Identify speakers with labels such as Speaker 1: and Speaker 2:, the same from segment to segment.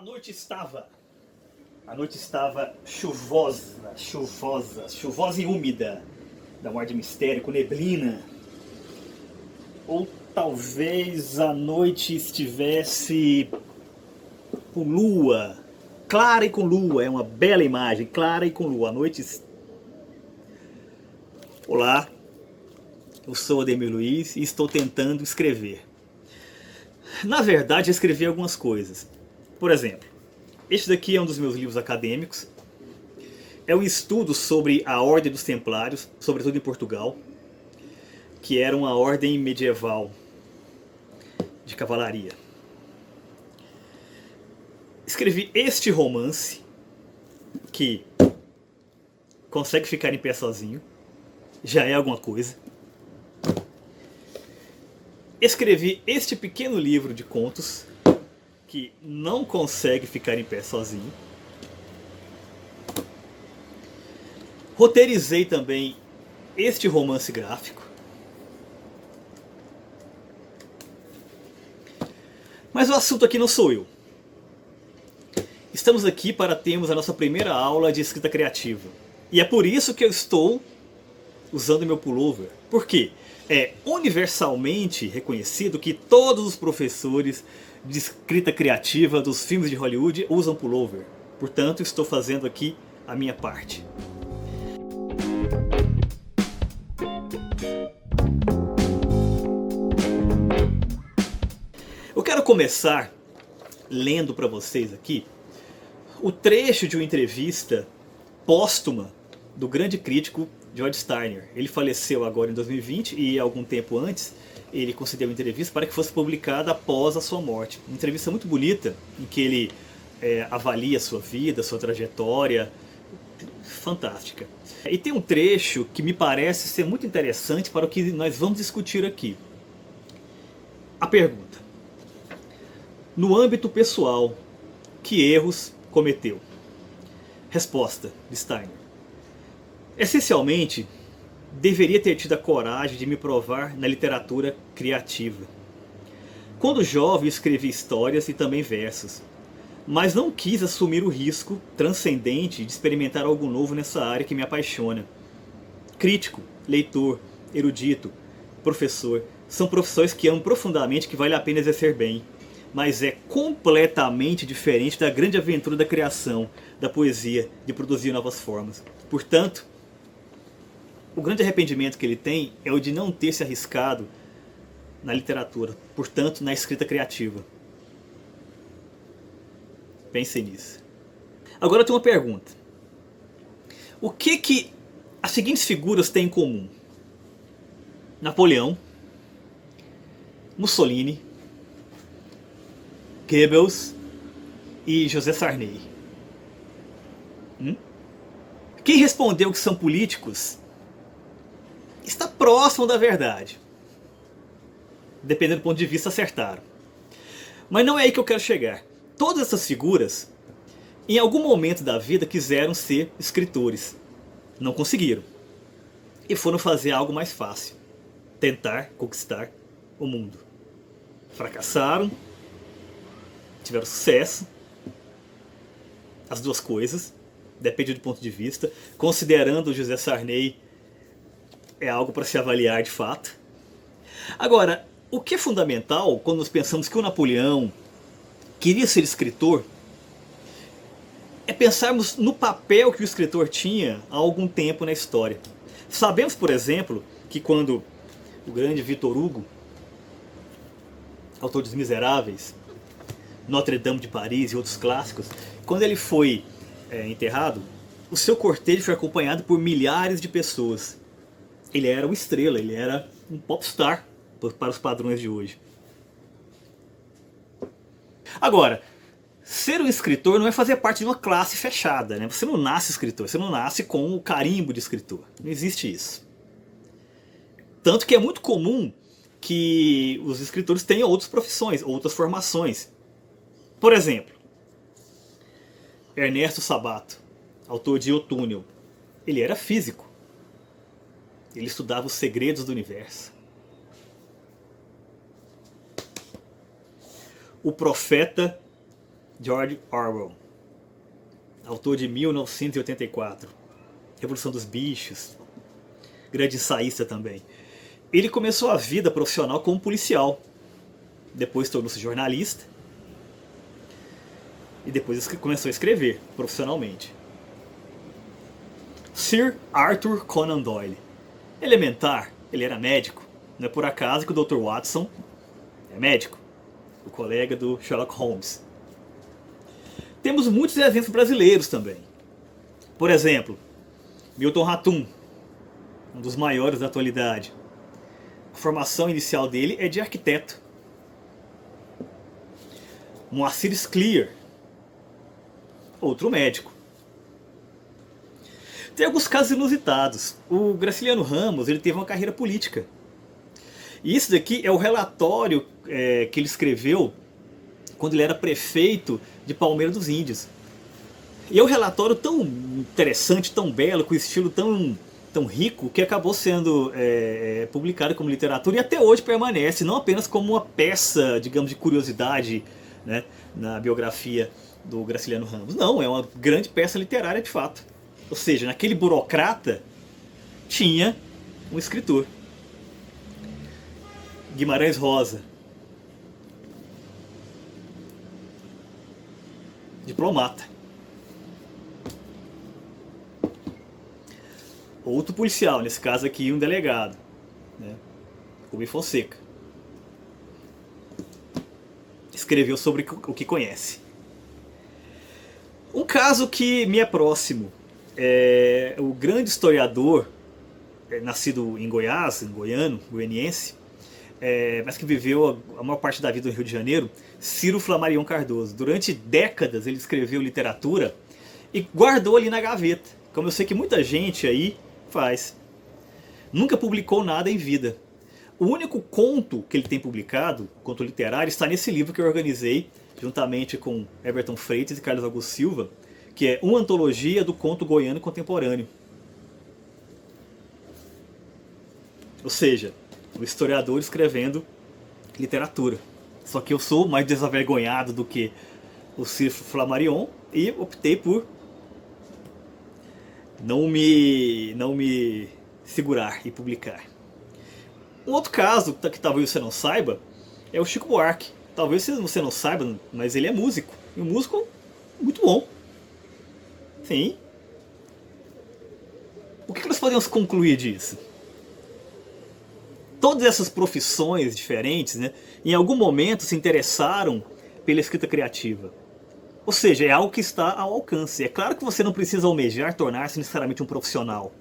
Speaker 1: noite estava. A noite estava chuvosa e úmida. Dá um ar de mistério, com neblina. Ou talvez a noite estivesse com lua. Clara e com lua, é uma bela imagem, clara e com lua. A noite... Olá, eu sou Ademir Luiz e estou tentando escrever. Na verdade, eu escrevi algumas coisas. Por exemplo, este daqui é um dos meus livros acadêmicos. É um estudo sobre a Ordem dos Templários, sobretudo em Portugal, que era uma ordem medieval de cavalaria. Escrevi este romance, que consegue ficar em pé sozinho, já é alguma coisa. Escrevi este pequeno livro de contos, que não consegue ficar em pé sozinho. Roteirizei também este romance gráfico. Mas o assunto aqui não sou eu. Estamos aqui para termos a nossa primeira aula de escrita criativa. E é por isso que eu estou usando meu pullover. Por quê? É universalmente reconhecido que todos os professores de escrita criativa dos filmes de Hollywood usam pullover. Portanto, estou fazendo aqui a minha parte. Eu quero começar lendo para vocês aqui o trecho de uma entrevista póstuma do grande crítico George Steiner. Ele faleceu agora em 2020 e algum tempo antes ele concedeu uma entrevista para que fosse publicada após a sua morte. Uma entrevista muito bonita em que ele avalia a sua vida, a sua trajetória. Fantástica. E tem um trecho que me parece ser muito interessante para o que nós vamos discutir aqui. A pergunta: no âmbito pessoal, que erros cometeu? Resposta de Steiner: essencialmente, deveria ter tido a coragem de me provar na literatura criativa. Quando jovem, escrevi histórias e também versos, mas não quis assumir o risco transcendente de experimentar algo novo nessa área que me apaixona. Crítico, leitor, erudito, professor, são profissões que amo profundamente, que vale a pena exercer bem. Mas é completamente diferente da grande aventura da criação, da poesia, de produzir novas formas. Portanto, o grande arrependimento que ele tem é o de não ter se arriscado na literatura, portanto, na escrita criativa. Pense nisso. Agora eu tenho uma pergunta. O que as seguintes figuras têm em comum? Napoleão, Mussolini, Goebbels e José Sarney. Quem respondeu que são políticos está próximo da verdade. Dependendo do ponto de vista, acertaram. Mas não é aí que eu quero chegar. Todas essas figuras, em algum momento da vida, quiseram ser escritores. Não conseguiram. E foram fazer algo mais fácil: tentar conquistar o mundo. Fracassaram, tiveram sucesso. As duas coisas, depende do ponto de vista. Considerando o José Sarney, é algo para se avaliar de fato. Agora, o que é fundamental quando nós pensamos que o Napoleão queria ser escritor, é pensarmos no papel que o escritor tinha há algum tempo na história. Sabemos, por exemplo, que quando o grande Victor Hugo, autor dos Miseráveis, Notre-Dame de Paris e outros clássicos, quando ele foi enterrado, o seu cortejo foi acompanhado por milhares de pessoas. Ele era uma estrela, ele era um popstar para os padrões de hoje. Agora, ser um escritor não é fazer parte de uma classe fechada, né? Você não nasce escritor, você não nasce com o carimbo de escritor. Não existe isso. Tanto que é muito comum que os escritores tenham outras profissões, outras formações. Por exemplo, Ernesto Sabato, autor de O Túnel. Ele era físico. Ele estudava os segredos do universo. O profeta George Orwell, autor de 1984, Revolução dos Bichos, grande ensaísta também. Ele começou a vida profissional como policial, depois tornou-se jornalista e depois começou a escrever profissionalmente. Sir Arthur Conan Doyle. Elementar, ele era médico. Não é por acaso que o Dr. Watson é médico, o colega do Sherlock Holmes. Temos muitos exemplos brasileiros também. Por exemplo, Milton Ratum, um dos maiores da atualidade. A formação inicial dele é de arquiteto. Moacir Scliar, outro médico. Tem alguns casos inusitados. O Graciliano Ramos, ele teve uma carreira política. E isso daqui é o relatório que ele escreveu quando ele era prefeito de Palmeira dos Índios. E é um relatório tão interessante, tão belo, com estilo tão rico, que acabou sendo publicado como literatura e até hoje permanece, não apenas como uma peça, digamos, de curiosidade, né, na biografia do Graciliano Ramos. Não, é uma grande peça literária de fato. Ou seja, naquele burocrata tinha um escritor. Guimarães Rosa, diplomata. Outro policial, nesse caso aqui um delegado, né? Rubem Fonseca. Escreveu sobre o que conhece. Um caso que me é próximo é o grande historiador, nascido em Goiás, goianiense, mas que viveu a maior parte da vida no Rio de Janeiro, Ciro Flammarion Cardoso. Durante décadas ele escreveu literatura e guardou ali na gaveta, como eu sei que muita gente aí faz. Nunca publicou nada em vida. O único conto que ele tem publicado, conto literário, está nesse livro que eu organizei, juntamente com Everton Freitas e Carlos Augusto Silva, que é uma antologia do conto goiano contemporâneo. Ou seja, o historiador escrevendo literatura. Só que eu sou mais desavergonhado do que o Ciro Flammarion e optei por não me segurar e publicar. Um outro caso que talvez você não saiba é o Chico Buarque. Talvez você não saiba, mas ele é músico. E um músico muito bom. Sim. O que nós podemos concluir disso? Todas essas profissões diferentes, né, em algum momento se interessaram pela escrita criativa. Ou seja, é algo que está ao alcance. É claro que você não precisa almejar tornar-se necessariamente um profissional,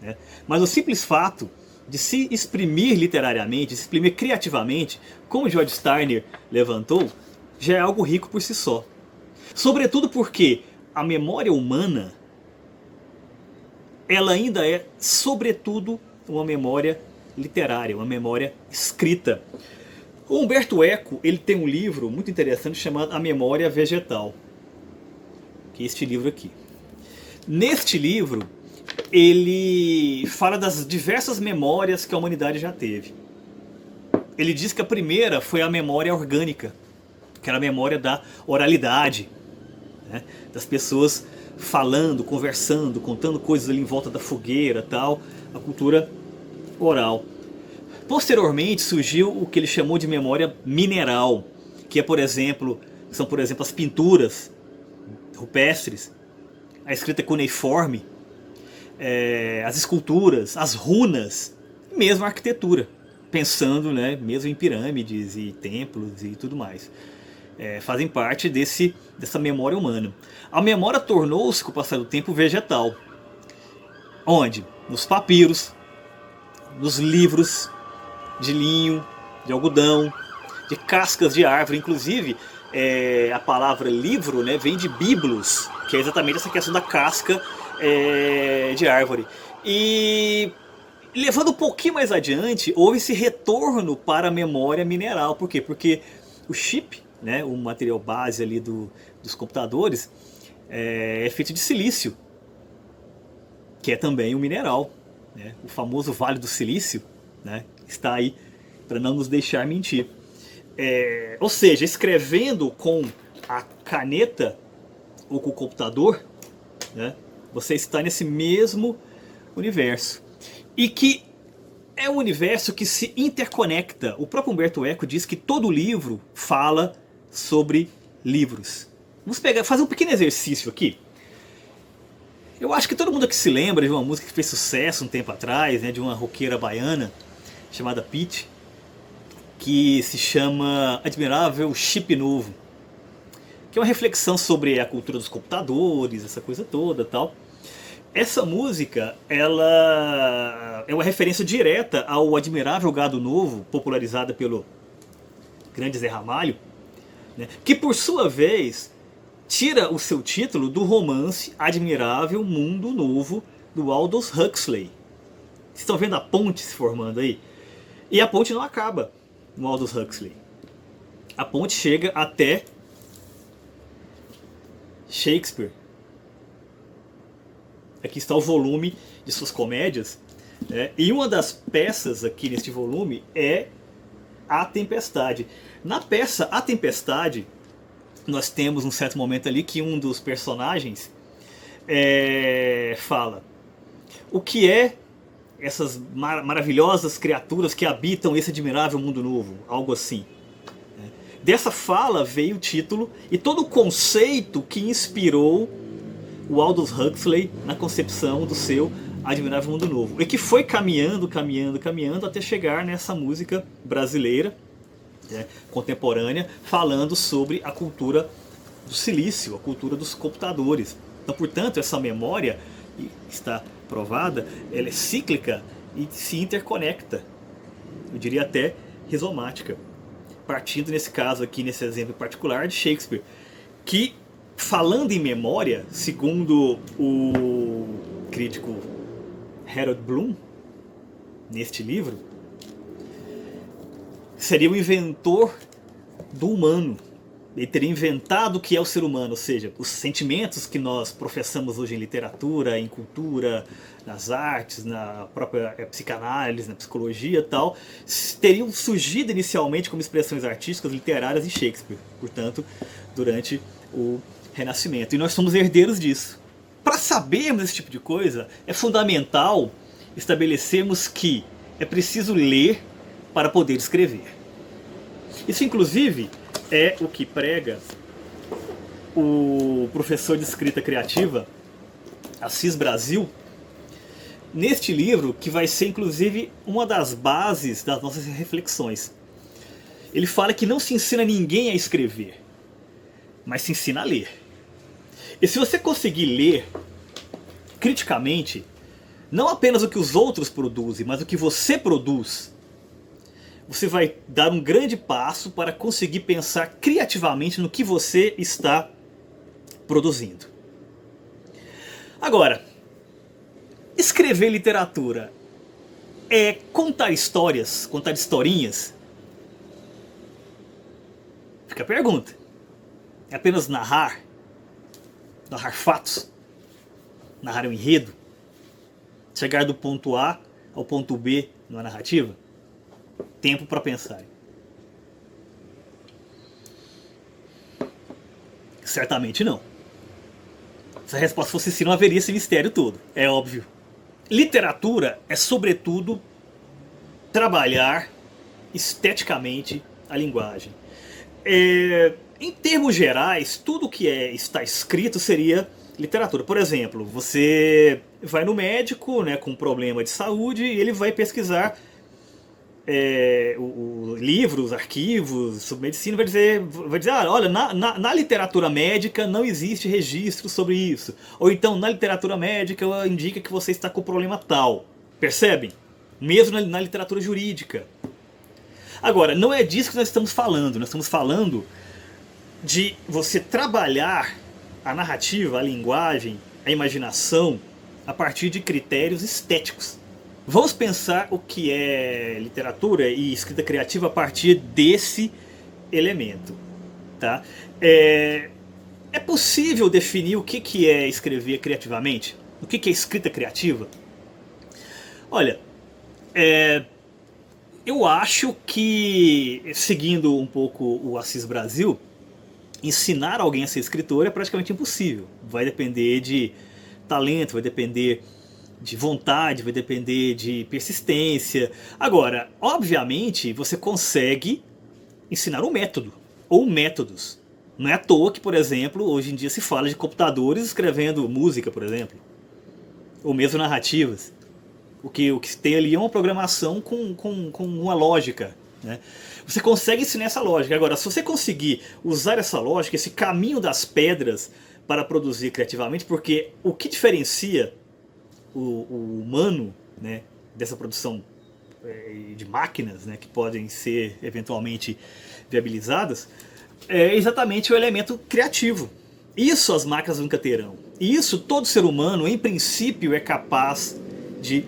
Speaker 1: né? Mas o simples fato de se exprimir literariamente, se exprimir criativamente, como George Steiner levantou, já é algo rico por si só. Sobretudo porque a memória humana, ela ainda é, sobretudo, uma memória literária, uma memória escrita. O Humberto Eco, ele tem um livro muito interessante chamado A Memória Vegetal, que é este livro aqui. Neste livro, ele fala das diversas memórias que a humanidade já teve. Ele diz que a primeira foi a memória orgânica, que era a memória da oralidade, né? Das pessoas falando, conversando, contando coisas ali em volta da fogueira, tal, a cultura oral. Posteriormente surgiu o que ele chamou de memória mineral, que são por exemplo as pinturas rupestres, a escrita cuneiforme, as esculturas, as runas, e mesmo a arquitetura, pensando, né, mesmo em pirâmides e templos e tudo mais. Fazem parte dessa memória humana. A memória tornou-se, com o passar do tempo, vegetal. Onde? Nos papiros, nos livros de linho, de algodão, de cascas de árvore. Inclusive, a palavra livro, né, vem de biblos, que é exatamente essa questão da casca de árvore. E levando um pouquinho mais adiante, houve esse retorno para a memória mineral. Por quê? Porque o chip, né, o material base ali dos computadores, é feito de silício, que é também um mineral, né? O famoso Vale do Silício, né, está aí para não nos deixar mentir. Ou seja, escrevendo com a caneta ou com o computador, né, você está nesse mesmo universo. E que é um universo que se interconecta. O próprio Humberto Eco diz que todo livro fala sobre livros. Vamos fazer um pequeno exercício aqui. Eu acho que todo mundo aqui se lembra de uma música que fez sucesso um tempo atrás, né, de uma roqueira baiana chamada Pitty, que se chama Admirável Chip Novo, que é uma reflexão sobre a cultura dos computadores, essa coisa toda, tal. Essa música, ela é uma referência direta ao Admirável Gado Novo, popularizada pelo grande Zé Ramalho, né, que por sua vez tira o seu título do romance Admirável Mundo Novo, do Aldous Huxley. Vocês estão vendo a ponte se formando aí? E a ponte não acaba no Aldous Huxley. A ponte chega até Shakespeare. Aqui está o volume de suas comédias, né? E uma das peças aqui neste volume é A Tempestade. Na peça A Tempestade, nós temos um certo momento ali que um dos personagens fala: o que é essas maravilhosas criaturas que habitam esse admirável mundo novo? Algo assim. Dessa fala veio o título e todo o conceito que inspirou o Aldous Huxley na concepção do seu Admirável Mundo Novo. E que foi caminhando até chegar nessa música brasileira, contemporânea, falando sobre a cultura do silício, a cultura dos computadores. Então, portanto, essa memória, está provada, ela é cíclica e se interconecta. Eu diria até rizomática. Partindo nesse caso aqui, nesse exemplo particular de Shakespeare, que, falando em memória, segundo o crítico Harold Bloom, neste livro, seria o inventor do humano. Ele teria inventado o que é o ser humano, ou seja, os sentimentos que nós professamos hoje em literatura, em cultura, nas artes, na própria psicanálise, na psicologia e tal, teriam surgido inicialmente como expressões artísticas, literárias em Shakespeare, portanto, durante o Renascimento. E nós somos herdeiros disso. Para sabermos esse tipo de coisa, é fundamental estabelecermos que é preciso ler para poder escrever. Isso, inclusive, é o que prega o professor de escrita criativa Assis Brasil neste livro, que vai ser, inclusive, uma das bases das nossas reflexões. Ele fala que não se ensina ninguém a escrever, mas se ensina a ler. E se você conseguir ler criticamente, não apenas o que os outros produzem, mas o que você produz, você vai dar um grande passo para conseguir pensar criativamente no que você está produzindo. Agora, escrever literatura é contar histórias, contar historinhas? Fica a pergunta. É apenas narrar fatos, narrar um enredo, chegar do ponto A ao ponto B numa narrativa? Tempo para pensar. Certamente não. Se a resposta fosse sim, não haveria esse mistério todo. É óbvio. Literatura é, sobretudo, trabalhar esteticamente a linguagem. Em termos gerais, tudo que está escrito seria literatura. Por exemplo, você vai no médico, né, com um problema de saúde e ele vai pesquisar livros, arquivos sobre medicina, vai dizer olha, na literatura médica não existe registro sobre isso. Ou então, na literatura médica indica que você está com problema tal. Percebem? Mesmo na literatura jurídica. Agora, não é disso que nós estamos falando. Nós estamos falando de você trabalhar a narrativa, a linguagem, a imaginação a partir de critérios estéticos. Vamos pensar o que é literatura e escrita criativa a partir desse elemento. Tá? É possível definir o que é escrever criativamente? O que é escrita criativa? Olha, eu acho que, seguindo um pouco o Assis Brasil, ensinar alguém a ser escritor é praticamente impossível. Vai depender de talento, vai depender de vontade, vai depender de persistência. Agora, obviamente, você consegue ensinar um método, ou métodos. Não é à toa que, por exemplo, hoje em dia se fala de computadores escrevendo música, por exemplo. Ou mesmo narrativas. O que se tem ali é uma programação com uma lógica, né? Você consegue ensinar essa lógica. Agora, se você conseguir usar essa lógica, esse caminho das pedras para produzir criativamente, porque o que diferencia o humano, né, dessa produção de máquinas, né, que podem ser eventualmente viabilizadas, é exatamente o elemento criativo. Isso as máquinas nunca terão. E isso todo ser humano, em princípio, é capaz de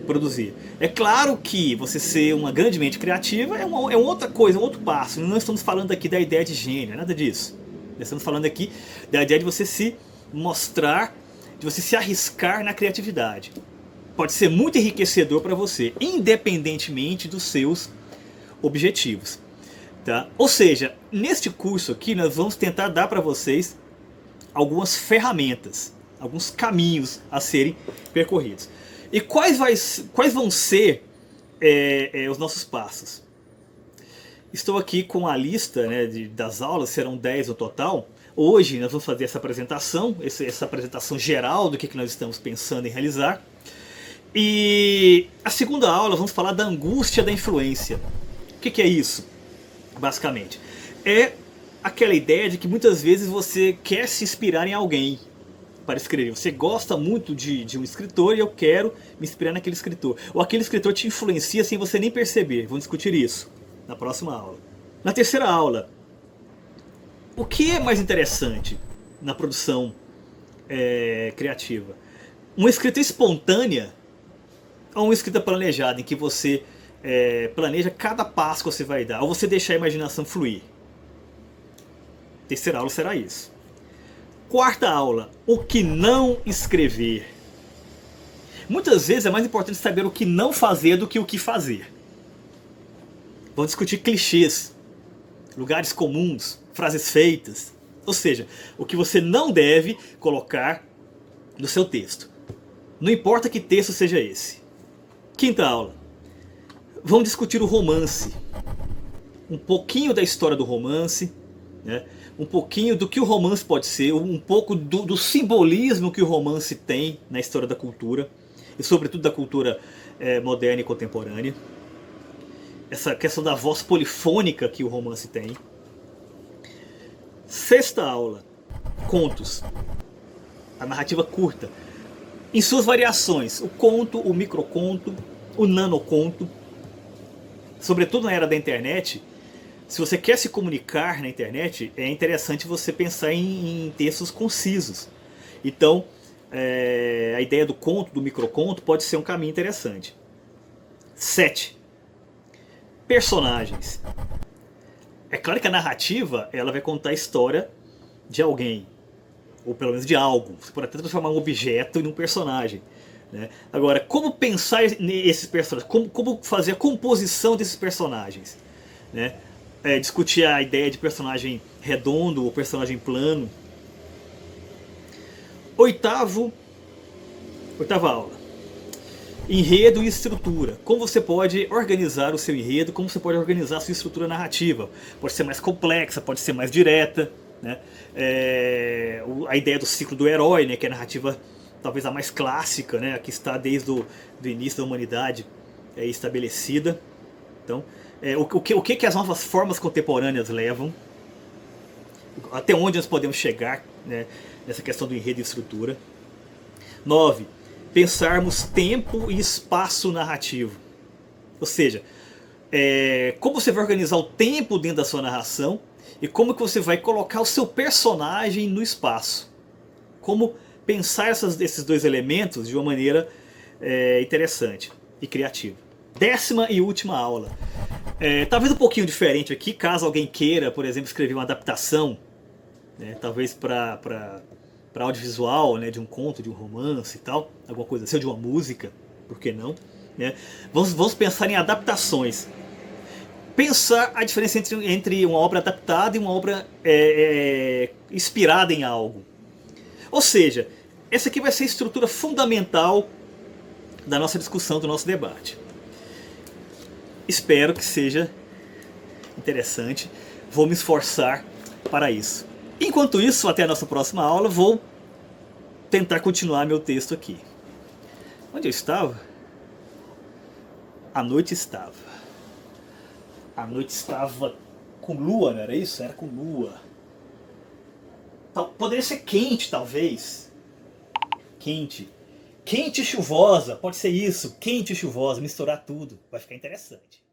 Speaker 1: produzir. É claro que você ser uma grande mente criativa é uma outra coisa, um outro passo. Não estamos falando aqui da ideia de gênio, nada disso. Nós estamos falando aqui da ideia de você se mostrar, de você se arriscar na criatividade. Pode ser muito enriquecedor para você, independentemente dos seus objetivos. Tá? Ou seja, neste curso aqui nós vamos tentar dar para vocês algumas ferramentas, alguns caminhos a serem percorridos. E quais vão ser os nossos passos? Estou aqui com a lista, né, das aulas, serão 10 no total. Hoje nós vamos fazer essa apresentação geral do que nós estamos pensando em realizar. E a segunda aula vamos falar da angústia da influência. O que é isso? Basicamente, é aquela ideia de que muitas vezes você quer se inspirar em alguém para escrever. Você gosta muito de um escritor e eu quero me inspirar naquele escritor. Ou aquele escritor te influencia sem você nem perceber. Vamos discutir isso na próxima aula. Na terceira aula, o que é mais interessante na produção criativa? Uma escrita espontânea ou uma escrita planejada, em que você planeja cada passo que você vai dar, ou você deixa a imaginação fluir? Terceira aula será isso. Quarta aula, o que não escrever. Muitas vezes é mais importante saber o que não fazer do que o que fazer. Vamos discutir clichês, lugares comuns, frases feitas. Ou seja, o que você não deve colocar no seu texto. Não importa que texto seja esse. Quinta aula, vamos discutir o romance. Um pouquinho da história do romance, né? Um pouquinho do que o romance pode ser, um pouco do simbolismo que o romance tem na história da cultura, e sobretudo da cultura moderna e contemporânea. Essa questão da voz polifônica que o romance tem. Sexta aula, contos. A narrativa curta, em suas variações, o conto, o microconto, o nanoconto. Sobretudo na era da internet, se você quer se comunicar na internet, é interessante você pensar em textos concisos. Então, a ideia do conto, do microconto, pode ser um caminho interessante. 7. Personagens. É claro que a narrativa ela vai contar a história de alguém, ou pelo menos de algo. Você pode até transformar um objeto em um personagem, né? Agora, como pensar nesses personagens? Como fazer a composição desses personagens, né? Discutir a ideia de personagem redondo ou personagem plano. Oitava aula, enredo e estrutura. Como você pode organizar o seu enredo, como você pode organizar a sua estrutura narrativa. Pode ser mais complexa, pode ser mais direta, né? A ideia do ciclo do herói, né, que é a narrativa talvez a mais clássica, né, que está desde o início da humanidade estabelecida. Então, o que as novas formas contemporâneas levam, até onde nós podemos chegar, né, nessa questão do enredo e estrutura. 9. Pensarmos tempo e espaço narrativo. Ou seja, como você vai organizar o tempo dentro da sua narração e como que você vai colocar o seu personagem no espaço. Como pensar esses dois elementos de uma maneira interessante e criativa. 10ª e última aula. Talvez um pouquinho diferente aqui, caso alguém queira, por exemplo, escrever uma adaptação, né, talvez para audiovisual, né, de um conto, de um romance e tal, alguma coisa assim, ou de uma música, por que não? Né? Vamos pensar em adaptações. pensar a diferença entre uma obra adaptada e uma obra inspirada em algo. Ou seja, essa aqui vai ser a estrutura fundamental da nossa discussão, do nosso debate. Espero que seja interessante. Vou me esforçar para isso. Enquanto isso, até a nossa próxima aula, vou tentar continuar meu texto aqui. Onde eu estava? A noite estava. A noite estava com lua, não era isso? Era com lua. Poderia ser quente, talvez. Quente. Quente e chuvosa, pode ser isso. Quente e chuvosa, misturar tudo. Vai ficar interessante.